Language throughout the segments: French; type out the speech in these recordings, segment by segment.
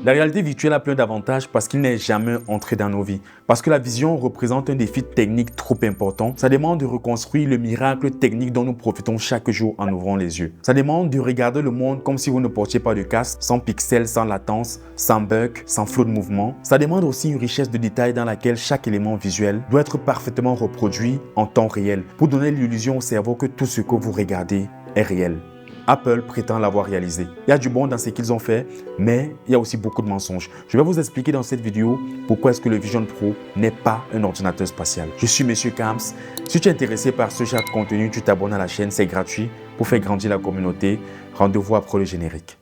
La réalité virtuelle a plein d'avantages parce qu'il n'est jamais entré dans nos vies. Parce que la vision représente un défi technique trop important. Ça demande de reconstruire le miracle technique dont nous profitons chaque jour en ouvrant les yeux. Ça demande de regarder le monde comme si vous ne portiez pas de casque, sans pixels, sans latence, sans bug, sans flot de mouvement. Ça demande aussi une richesse de détails dans laquelle chaque élément visuel doit être parfaitement reproduit en temps réel pour donner l'illusion au cerveau que tout ce que vous regardez est réel. Apple prétend l'avoir réalisé. Il y a du bon dans ce qu'ils ont fait, mais il y a aussi beaucoup de mensonges. Je vais vous expliquer dans cette vidéo pourquoi est-ce que le Vision Pro n'est pas un ordinateur spatial. Je suis Monsieur Camps. Si tu es intéressé par ce genre de contenu, tu t'abonnes à la chaîne, c'est gratuit pour faire grandir la communauté. Rendez-vous après le générique.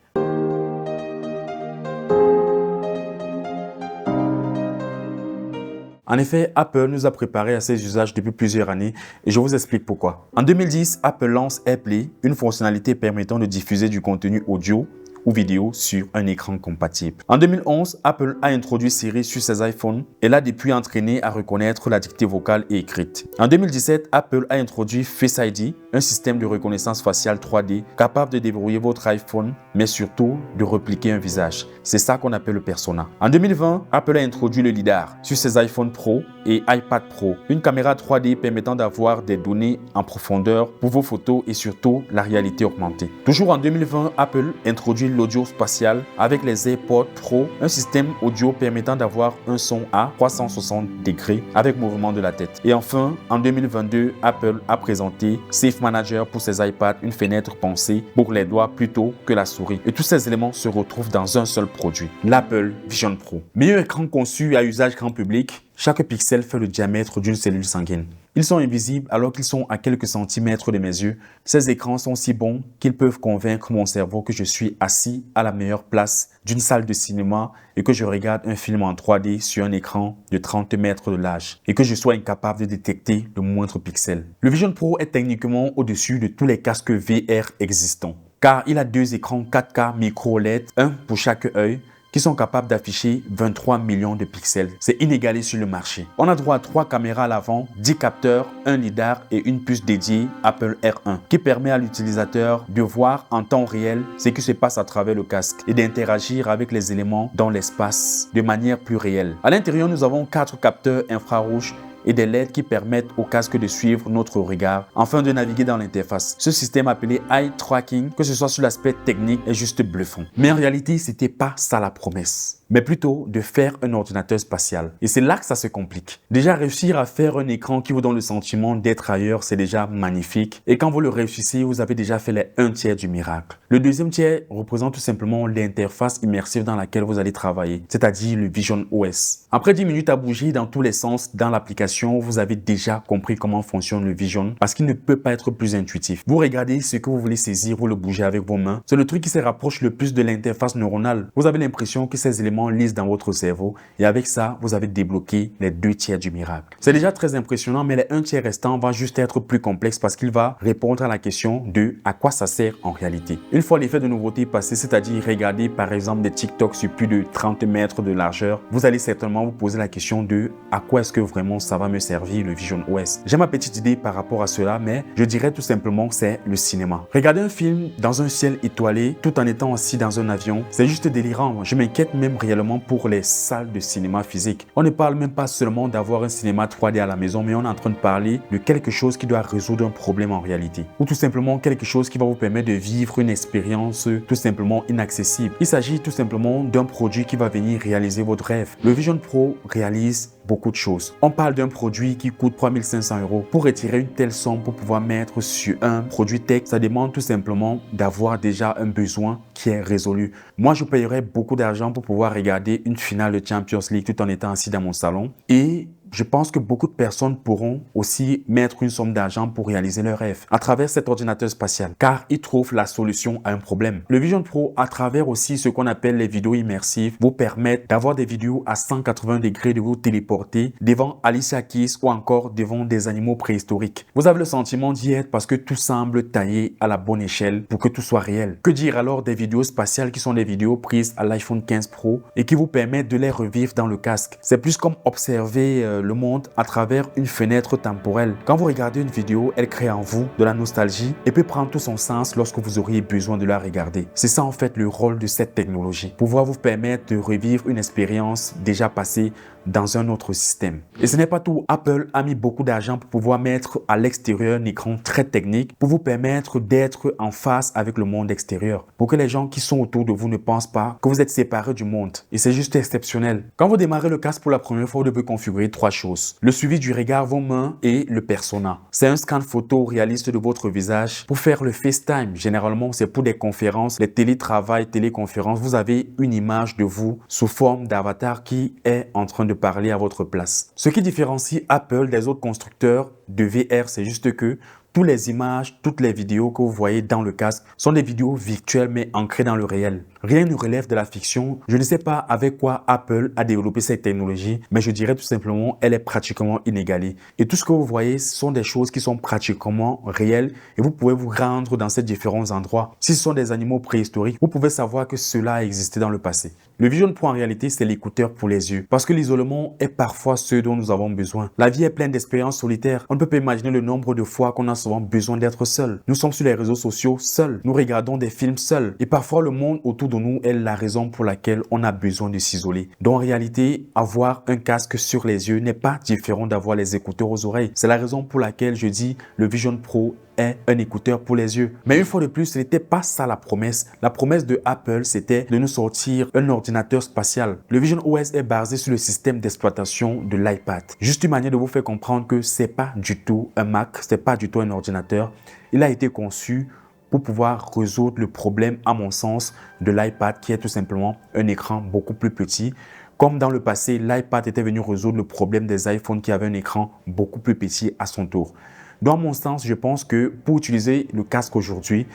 En effet, Apple nous a préparé à ces usages depuis plusieurs années et je vous explique pourquoi. En 2010, Apple lance AirPlay, une fonctionnalité permettant de diffuser du contenu audio ou vidéo sur un écran compatible. En 2011, Apple a introduit Siri sur ses iPhones et l'a depuis entraîné à reconnaître la dictée vocale et écrite. En 2017, Apple a introduit Face ID, un système de reconnaissance faciale 3D capable de débrouiller votre iPhone, mais surtout de repliquer un visage. C'est ça qu'on appelle le persona. En 2020, Apple a introduit le LiDAR sur ses iPhone Pro et iPad Pro, une caméra 3D permettant d'avoir des données en profondeur pour vos photos et surtout la réalité augmentée. Toujours en 2020, Apple introduit l'audio spatial avec les AirPods Pro, un système audio permettant d'avoir un son à 360 degrés avec mouvement de la tête. Et enfin, en 2022, Apple a présenté Safe Manager pour ses iPads, une fenêtre pensée pour les doigts plutôt que la souris. Et tous ces éléments se retrouvent dans un seul produit, l'Apple Vision Pro. Meilleur écran conçu à usage grand public. Chaque pixel fait le diamètre d'une cellule sanguine. Ils sont invisibles alors qu'ils sont à quelques centimètres de mes yeux. Ces écrans sont si bons qu'ils peuvent convaincre mon cerveau que je suis assis à la meilleure place d'une salle de cinéma et que je regarde un film en 3D sur un écran de 30 mètres de large et que je sois incapable de détecter le moindre pixel. Le Vision Pro est techniquement au-dessus de tous les casques VR existants car il a deux écrans 4K micro LED, un pour chaque œil, qui sont capables d'afficher 23 millions de pixels. C'est inégalé sur le marché. On a droit à 3 caméras à l'avant, 10 capteurs, un lidar et une puce dédiée Apple R1 qui permet à l'utilisateur de voir en temps réel ce qui se passe à travers le casque et d'interagir avec les éléments dans l'espace de manière plus réelle. À l'intérieur, nous avons 4 capteurs infrarouges et des LED qui permettent au casque de suivre notre regard afin de naviguer dans l'interface. Ce système appelé Eye Tracking, que ce soit sur l'aspect technique, est juste bluffant. Mais en réalité, c'était pas ça la promesse, mais plutôt de faire un ordinateur spatial. Et c'est là que ça se complique. Déjà, réussir à faire un écran qui vous donne le sentiment d'être ailleurs, c'est déjà magnifique. Et quand vous le réussissez, vous avez déjà fait les 1/3 du miracle. Le deuxième tiers représente tout simplement l'interface immersive dans laquelle vous allez travailler, c'est-à-dire le Vision OS. Après 10 minutes à bouger dans tous les sens dans l'application, vous avez déjà compris comment fonctionne le Vision parce qu'il ne peut pas être plus intuitif. Vous regardez ce que vous voulez saisir, vous le bougez avec vos mains. C'est le truc qui se rapproche le plus de l'interface neuronale. Vous avez l'impression que ces éléments lisent dans votre cerveau et avec ça, vous avez débloqué les 2/3 du miracle. C'est déjà très impressionnant, mais les 1/3 restants va juste être plus complexe parce qu'il va répondre à la question de à quoi ça sert en réalité. Une fois l'effet de nouveauté passé, c'est-à-dire regarder par exemple des TikTok sur plus de 30 mètres de largeur, vous allez certainement vous poser la question de à quoi est-ce que vraiment ça va me servir le Vision OS. J'ai ma petite idée par rapport à cela, mais je dirais tout simplement que c'est le cinéma. Regarder un film dans un ciel étoilé tout en étant assis dans un avion, c'est juste délirant. Je m'inquiète même réellement pour les salles de cinéma physique. On ne parle même pas seulement d'avoir un cinéma 3D à la maison, mais on est en train de parler de quelque chose qui doit résoudre un problème en réalité. Ou tout simplement quelque chose qui va vous permettre de vivre une expérience tout simplement inaccessible. Il s'agit tout simplement d'un produit qui va venir réaliser votre rêve. Le Vision Pro réalise beaucoup de choses. On parle d'un produit qui coûte 3500 €. Pour retirer une telle somme pour pouvoir mettre sur un produit tech, ça demande tout simplement d'avoir déjà un besoin qui est résolu. Moi, je payerais beaucoup d'argent pour pouvoir regarder une finale de Champions League tout en étant assis dans mon salon et je pense que beaucoup de personnes pourront aussi mettre une somme d'argent pour réaliser leur rêve à travers cet ordinateur spatial, car ils trouvent la solution à un problème. Le Vision Pro, à travers aussi ce qu'on appelle les vidéos immersives, vous permettent d'avoir des vidéos à 180 degrés, de vous téléporter devant Alicia Keys ou encore devant des animaux préhistoriques. Vous avez le sentiment d'y être parce que tout semble taillé à la bonne échelle pour que tout soit réel. Que dire alors des vidéos spatiales qui sont des vidéos prises à l'iPhone 15 Pro et qui vous permettent de les revivre dans le casque? C'est plus comme observer le monde à travers une fenêtre temporelle. Quand vous regardez une vidéo, elle crée en vous de la nostalgie et peut prendre tout son sens lorsque vous auriez besoin de la regarder. C'est ça en fait le rôle de cette technologie. Pouvoir vous permettre de revivre une expérience déjà passée dans un autre système. Et ce n'est pas tout. Apple a mis beaucoup d'argent pour pouvoir mettre à l'extérieur un écran très technique pour vous permettre d'être en face avec le monde extérieur. Pour que les gens qui sont autour de vous ne pensent pas que vous êtes séparés du monde. Et c'est juste exceptionnel. Quand vous démarrez le casque pour la première fois, vous devez configurer 3 choses. Le suivi du regard, vos mains et le persona. C'est un scan photo réaliste de votre visage pour faire le FaceTime. Généralement, c'est pour des conférences, les télétravail, téléconférences. Vous avez une image de vous sous forme d'avatar qui est en train de parler à votre place. Ce qui différencie Apple des autres constructeurs de VR, c'est juste que toutes les images, toutes les vidéos que vous voyez dans le casque sont des vidéos virtuelles mais ancrées dans le réel. Rien ne relève de la fiction. Je ne sais pas avec quoi Apple a développé cette technologie, mais je dirais tout simplement elle est pratiquement inégalée. Et tout ce que vous voyez, ce sont des choses qui sont pratiquement réelles et vous pouvez vous rendre dans ces différents endroits. Si ce sont des animaux préhistoriques, vous pouvez savoir que cela a existé dans le passé. Le Vision Pro en réalité, c'est l'écouteur pour les yeux parce que l'isolement est parfois ce dont nous avons besoin. La vie est pleine d'expériences solitaires. On ne peut pas imaginer le nombre de fois qu'on a souvent besoin d'être seul. Nous sommes sur les réseaux sociaux seuls. Nous regardons des films seuls. Et parfois, le monde autour de nous est la raison pour laquelle on a besoin de s'isoler. Donc, en réalité, avoir un casque sur les yeux n'est pas différent d'avoir les écouteurs aux oreilles. C'est la raison pour laquelle je dis le Vision Pro est un écouteur pour les yeux. Mais une fois de plus, ce n'était pas ça la promesse. La promesse de Apple, c'était de nous sortir un ordinateur spatial. Le Vision OS est basé sur le système d'exploitation de l'iPad. Juste une manière de vous faire comprendre que c'est pas du tout un Mac, c'est pas du tout un ordinateur. Il a été conçu pour pouvoir résoudre le problème, à mon sens, de l'iPad qui est tout simplement un écran beaucoup plus petit. Comme dans le passé, l'iPad était venu résoudre le problème des iPhones qui avaient un écran beaucoup plus petit à son tour. Dans mon sens, je pense que pour utiliser le casque aujourd'hui,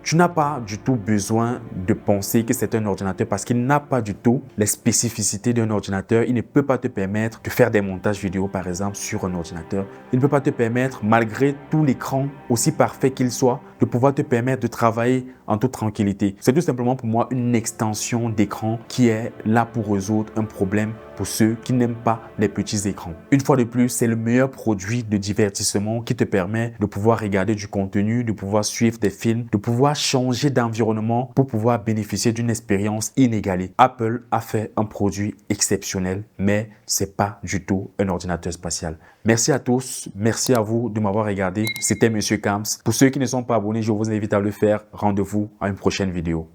tu n'as pas du tout besoin de penser que c'est un ordinateur parce qu'il n'a pas du tout les spécificités d'un ordinateur. Il ne peut pas te permettre de faire des montages vidéo, par exemple, sur un ordinateur. Il ne peut pas te permettre, malgré tout l'écran, aussi parfait qu'il soit, de pouvoir te permettre de travailler en toute tranquillité. C'est tout simplement pour moi une extension d'écran qui est là pour résoudre un problème pour ceux qui n'aiment pas les petits écrans. Une fois de plus, c'est le meilleur produit de divertissement qui te permet de pouvoir regarder du contenu, de pouvoir suivre des films, de pouvoir changer d'environnement pour pouvoir bénéficier d'une expérience inégalée. Apple a fait un produit exceptionnel, mais c'est pas du tout un ordinateur spatial. Merci à tous, merci à vous de m'avoir regardé. C'était Monsieur Kams. Pour ceux qui ne sont pas abonnés, je vous invite à le faire. Rendez-vous à une prochaine vidéo.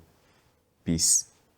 Peace.